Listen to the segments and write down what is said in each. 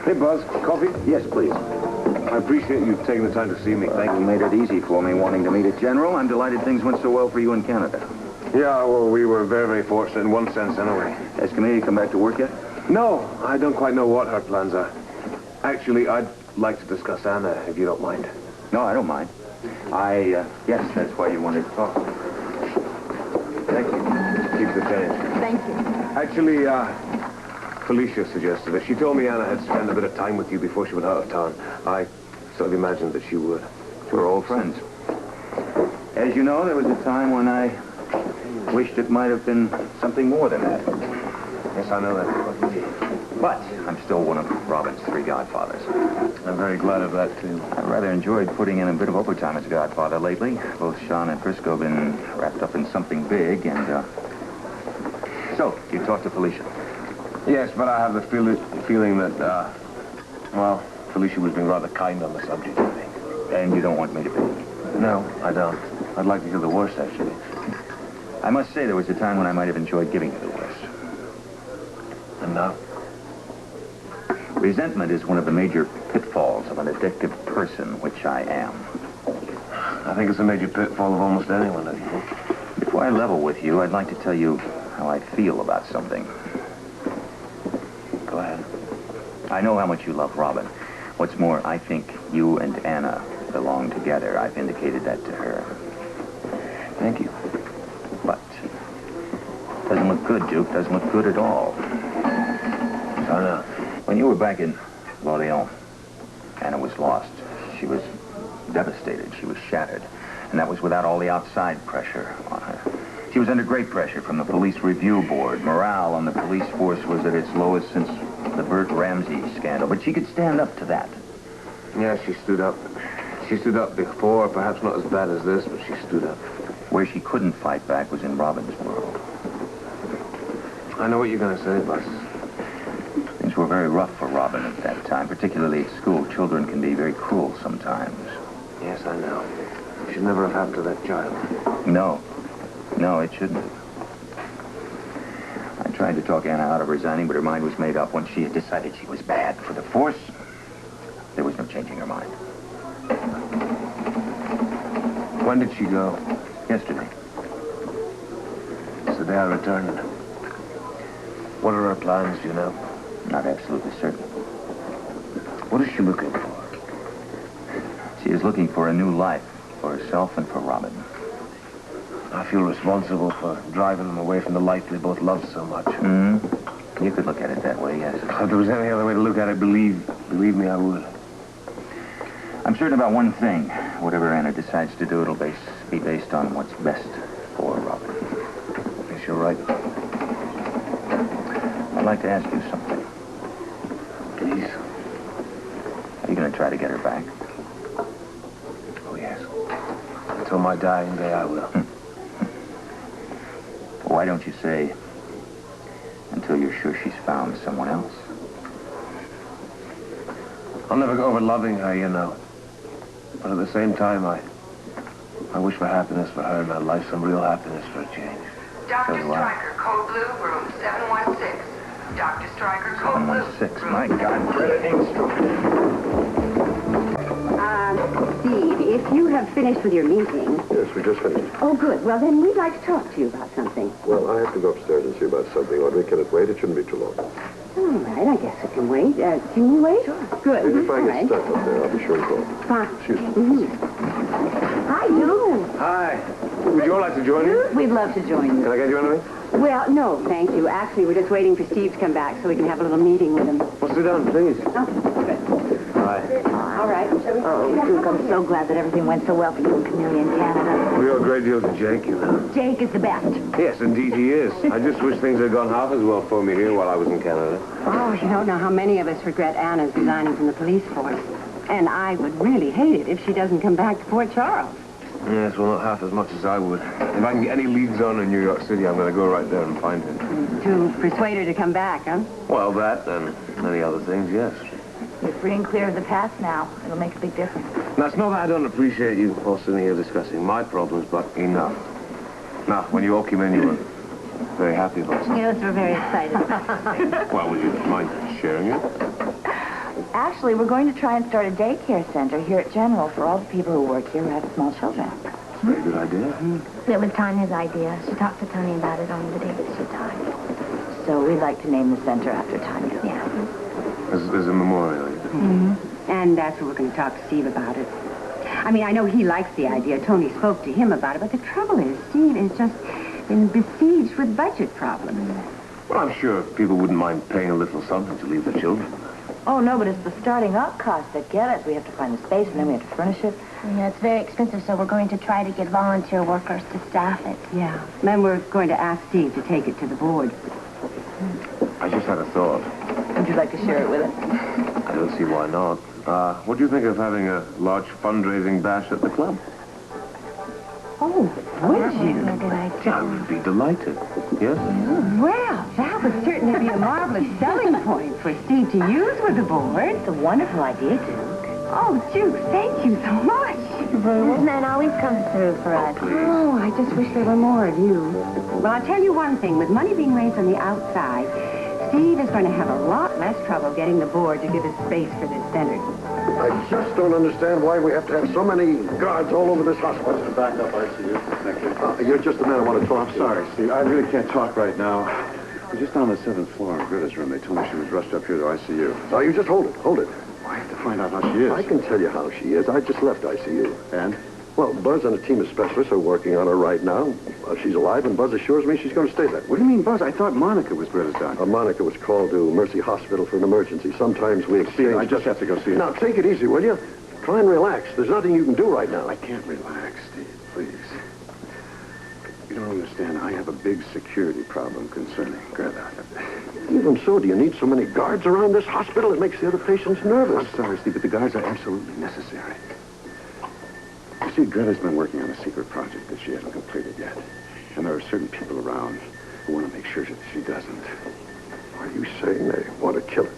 Hey, Buzz. Coffee? Yes, please. I appreciate you taking the time to see me. Thank you. You made it easy for me wanting to meet a general. I'm delighted things went so well for you in Canada. Yeah, well, we were very, very fortunate in one sense, anyway. Has Camille come back to work yet? No, I don't quite know what her plans are. Actually, I'd like to discuss Anna, if you don't mind. No, I don't mind. Yes, that's why you wanted to talk. Thank you. Keep the change. Thank you. Actually, Felicia suggested it. She told me Anna had spent a bit of time with you before she went out of town. I sort of imagined that she would. We're old friends. As you know, there was a time when I wished it might have been something more than that. Yes, I know that. But I'm still one of Robin's 3 godfathers. I'm very glad of that, too. I've rather enjoyed putting in a bit of overtime as godfather lately. Both Sean and Frisco have been wrapped up in something big, and, So, you talked to Felicia? Yes, but I have the feeling that, well, Felicia was being rather kind on the subject, I think. And you don't want me to be? No, I don't. I'd like to hear the worst, actually. I must say there was a time when I might have enjoyed giving you the worst. And now? Resentment is one of the major pitfalls of an addictive person, which I am. I think it's a major pitfall of almost anyone, I think. Before I level with you, I'd like to tell you how I feel about something. Go ahead. I know how much you love Robin. What's more, I think you and Anna belong together. I've indicated that to her. Thank you. But doesn't look good, Duke. Doesn't look good at all. I know. When you were back in Lorient, Anna was lost. She was devastated. She was shattered. And that was without all the outside pressure on her. She was under great pressure from the police review board. Morale on the police force was at its lowest since the Burt Ramsey scandal. But she could stand up to that. Yeah, she stood up. She stood up before, perhaps not as bad as this, but she stood up. Where she couldn't fight back was in Robin's world. I know what you're going to say, Buzz. Things were very rough for Robin at that time, particularly at school. Children can be very cruel sometimes. Yes, I know. It should never have happened to that child. No. No, it shouldn't. I tried to talk Anna out of resigning, but her mind was made up. Once she had decided she was bad for the force, there was no changing her mind. When did she go? Yesterday. It's the day I returned. What are her plans, do you know? Not absolutely certain. What is she looking for? She is looking for a new life for herself and for Robin. I feel responsible for driving them away from the life they both loved so much. You could look at it that way, yes. If there was any other way to look at it, believe me, I would. I'm certain about one thing. Whatever Anna decides to do, it'll be based on what's best for Robin. Yes, you're right. I'd like to ask you something. Please. Are you going to try to get her back? Oh, yes. Until my dying day, I will. Why don't you say, until you're sure she's found someone else? I'll never go over loving her, you know. But at the same time, I wish for happiness for her and I'd like some real happiness for a change. Dr. Stryker, code blue, room 716. Dr. Stryker, code blue. 716. My God, Greta Engstrom. Steve, if you have finished with your meeting... Yes, we just finished. Oh, good. Well, then we'd like to talk to you about something. Well, I have to go upstairs and see about something, Audrey. Can it wait? It shouldn't be too long. All right, I guess it can wait. Can you wait? Sure. Good. If I All get right. stuck up there, I'll be sure to call. Fine. Excuse me. Hi, Lou. Hi. Would you all like to join me? We'd love to join you. Can I get you anything? Well, no, thank you. Actually, we're just waiting for Steve to come back so we can have a little meeting with him. Well, sit down, please. Oh, good. Hi. All right. Oh, Duke, I'm so glad that everything went so well for you and Camille in Canada. We owe a great deal to Jake, you know. Jake is the best. Yes, indeed he is. I just wish things had gone half as well for me here while I was in Canada. Oh, you don't know how many of us regret Anna's resigning from the police force. And I would really hate it if she doesn't come back to Port Charles. Yes, well, not half as much as I would. If I can get any leads on in New York City, I'm going to go right there and find her. To persuade her to come back, huh? Well, that and many other things, yes. You're free and clear of the past now. It'll make a big difference. Now, it's not that I don't appreciate you all sitting here discussing my problems, but enough. Now, when you all came in, you were very happy about it. Yes, we're very excited. Well, would you mind sharing it? Actually, we're going to try and start a daycare center here at General for all the people who work here who have small children. Very good idea. It was Tanya's idea. She talked to Tony about it on the day that she died. So we'd like to name the center after Tanya. Yeah. As a memorial. And that's what we're going to talk to Steve about it. I mean, I know he likes the idea. Tony spoke to him about it, but the trouble is, Steve is just been besieged with budget problems. Well, I'm sure people wouldn't mind paying a little something to leave their children. Oh, no, but it's the starting up cost that get us. We have to find the space, and then we have to furnish it. Yeah, it's very expensive, so we're going to try to get volunteer workers to staff it. Yeah. Then we're going to ask Steve to take it to the board. I just had a thought. Would you like to share it with us? I don't see why not. What do you think of having a large fundraising bash at the club? Oh, would you? A good idea. I would be delighted. Yes? Well, that would certainly be a marvelous selling point for Steve to use with the board. It's a wonderful idea, Duke. Oh, Duke, thank you so much. This man always comes through for us. Oh, I just wish there were more of you. Well, I'll tell you one thing. With money being raised on the outside, Steve is going to have a lot less trouble getting the board to give us space for this center. I just don't understand why we have to have so many guards all over this hospital. Back up, ICU. Thank you. You're just the man I want to talk to. Sorry, Steve. I really can't talk right now. We're just on the 7th floor in Greta's room. They told me she was rushed up here to ICU. No, you just hold it. I have to find out how she is. I can tell you how she is. I just left ICU. And? Well, Buzz and a team of specialists are working on her right now. She's alive, and Buzz assures me she's going to stay there. What do you mean, Buzz? I thought Monica was Greta's doctor. Monica was called to Mercy Hospital for an emergency. Sometimes we exchange... Steve, I just have to go see her. Now, take it easy, will you? Try and relax. There's nothing you can do right now. I can't relax, Steve. Please. You don't understand. I have a big security problem concerning Greta. Even so, do you need so many guards around this hospital? It makes the other patients nervous. I'm sorry, Steve, but the guards are absolutely necessary. You see, Greta's been working on a secret project that she hasn't completed yet. And there are certain people around who want to make sure that she doesn't. Are you saying they want to kill her?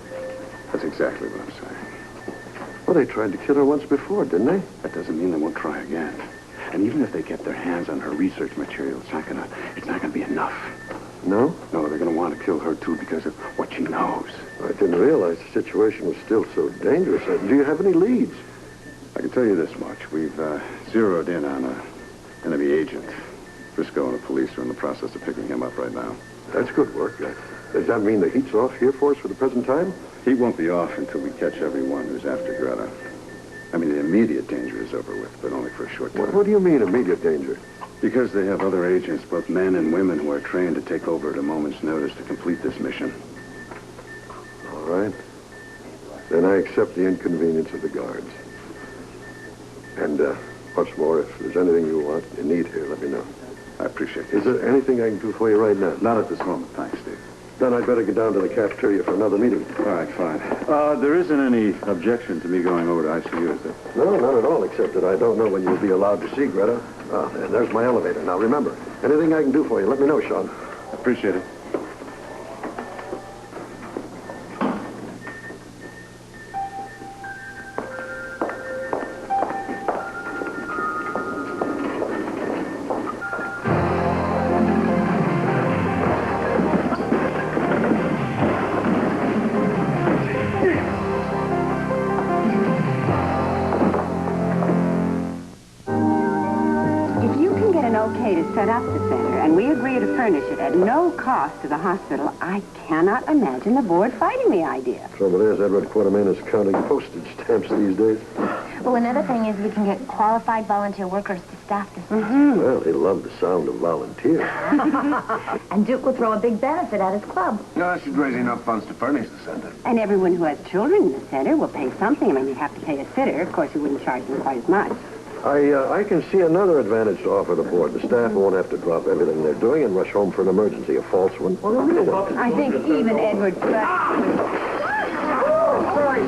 That's exactly what I'm saying. Well, they tried to kill her once before, didn't they? That doesn't mean they won't try again. And even if they get their hands on her research material, it's not gonna be enough. No? No, they're gonna want to kill her too because of what she knows. I didn't realize the situation was still so dangerous. Do you have any leads? I can tell you this much. We've zeroed in on an enemy agent. Frisco and the police are in the process of picking him up right now. That's good work. Does that mean the heat's off here for us for the present time? Heat won't be off until we catch everyone who's after Greta. I mean, the immediate danger is over with, but only for a short time. What do you mean, immediate danger? Because they have other agents, both men and women, who are trained to take over at a moment's notice to complete this mission. All right. Then I accept the inconvenience of the guards. And, what's more, if there's anything you need here, let me know. I appreciate it. Is there anything I can do for you right now? Not at this moment, thanks, Steve. Then I'd better get down to the cafeteria for another meeting. All right, fine. There isn't any objection to me going over to ICU, is there? No, not at all, except that I don't know when you'll be allowed to see Greta. And there's my elevator. Now, remember, anything I can do for you, let me know, Sean. Appreciate it. Okay to set up the center, and we agree to furnish it at no cost to the hospital, I cannot imagine the board fighting the idea. Trouble is, Edward Quartermain is counting postage stamps these days. Well, another thing is we can get qualified volunteer workers to staff this center. Well, he'll love the sound of volunteer. And Duke will throw a big benefit at his club. No, I should raise enough funds to furnish the center. And everyone who has children in the center will pay something. I mean, you have to pay a sitter. Of course, you wouldn't charge them quite as much. I can see another advantage to offer the board. The staff won't have to drop everything they're doing and rush home for an emergency, a false one or a real one. I think even Edward... Sorry.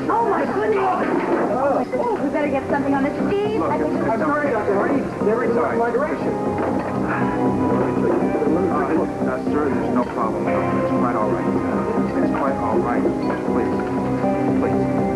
Oh, my goodness. We better get something on the Steve. I'm sorry, Dr. Hardy. Never in my direction. Sir, there's no problem. It's quite all right. It's quite all right. Please. Please.